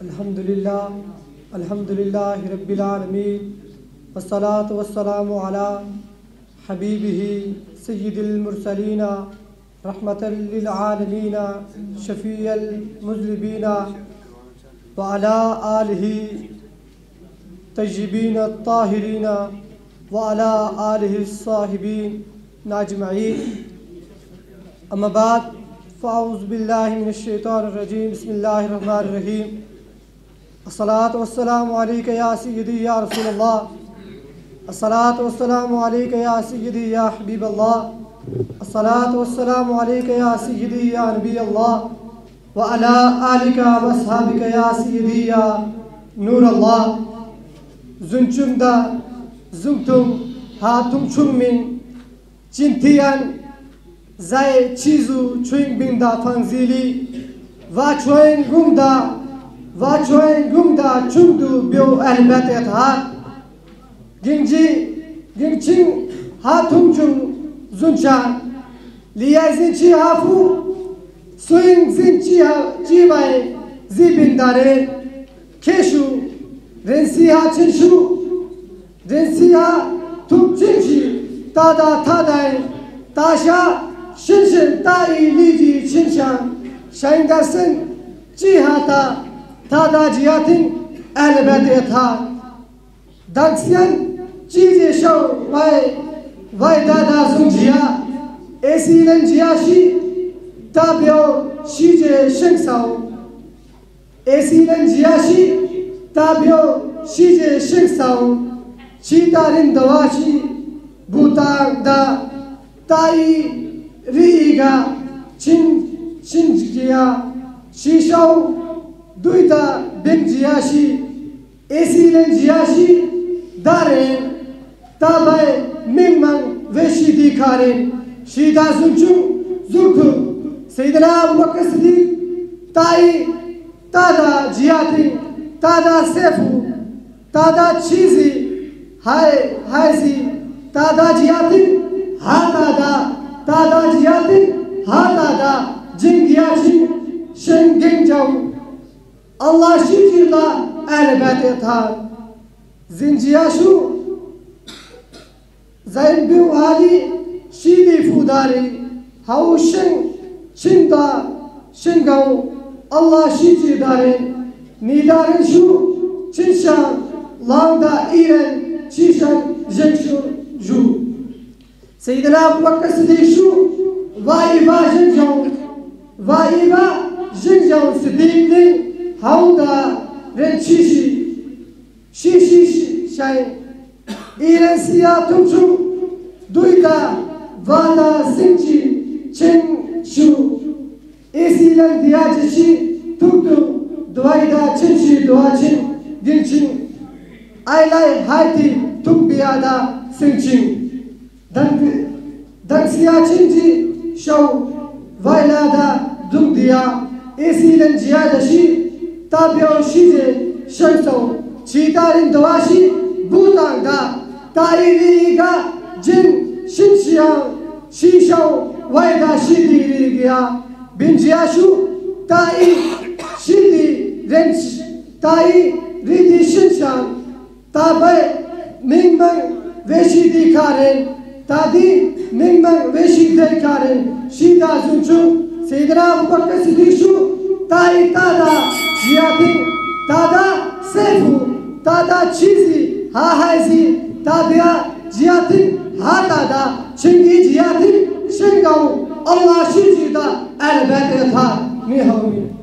अल्हम्दुलिल्लाह रब्बिल आलमीन वस्सलातु वस्सलामु अला हबीबिही सय्यिदिल मुरसलीन रहमतल लिल आलमीन शफीअल मुज़निबीन व अला आलिहि तय्यिबीन ताहिरीन व अला आलिहि साहिबीन अजमईन। अम्मा बाद फ़अऊज़ु बिल्लाहि मिनश शैतानिर रजीम। बिस्मिल्लाहिर रहमानिर रहीम। अस्सलातु वस्सलामु अलैका या सय्यदी या रसूलल्लाह। अस्सलातु वस्सलामु अलैका या सय्यदी या हबीबल्लाह। अस्सलातु वस्सलामु अलैका या सय्यदी या नबीयल्लाह व अला आलिका व अस्हाबिका या सय्यदी या नूरल्लाह। Zunchunda zungtum hatum chungmin Jintian Zai Chizu Chuing Binda Fanzili Va Chuing Gumda Chungdu Bio Albatet Ha Gingching Hatum Chung Zunchan Liazinchi Hafu Swing Zinchi Jimai Zibindare Keshu Rensiha Chinshu Rensiha Tum Chinchi Tada Tadai Tasha Shinshin Tai Liji Chinshan Shangasen Jihata Tada Jiatin Albatetha Daxian Jiji Show Vai Dada Zunjia Esilen Jiashi Tabio Shije Shengsao Esilen Jiashi Tabio Shije Shengsao Chitarin Dawashi Butang da Tai Riga Chinjia Shishao Duita Benjiashi Esilen Jiashi Daren Tabai Mingman Veshi Dikarin Shida Zunchu Zuku Sayyidina Abu Bakr Siddiq Tai Tada Jiatin Tada Sefu Tada Chizi Haizi Tada Jiatin Tada Jiatin Jingiachi Shengengjau Allah Shikirla Albatetha Zinjiashu Zain Biu Ali Shidi Fudari Hau Sheng Chinda Shengau Allah Shikidarin Nidarin Shu Chinshan Langda Iren Chishan Zhengshu Ju Sayyidina Abu Bakr Siddiq Shu Vaiva Zhengjau Siddiq Din Hauda Ren Shishi Shai Iren Siya Tumchu Duita Vada Singchi Chen Shu Esilen Diajishi Tuktu Duaida Chinchi Duachin Dinchin Ailai Haiti Tukbiada Singchin Danxia Chinchi Show Vailada Dumdia Esilen Jiadashi Tabio Shije Shanso Chitarin Dawashi Butanga Tairiga Jin Shinxiang Shishao Vaida Shidirigia Binjiashu Tai Shidi Rench Tai Ridi Shinshan Tabai Mingman Veshi Dikaren Tadi Mingman Veshi Dikaren Shida Zunchu Sayyidina Abu Bakr Siddiq Shu Tai Tada Jiatin Tada Sefu Tada Chizi Haizi Tada Jiatin Tada Chingi Jiatin Shengau Allah Shijida Albatetha Nihawi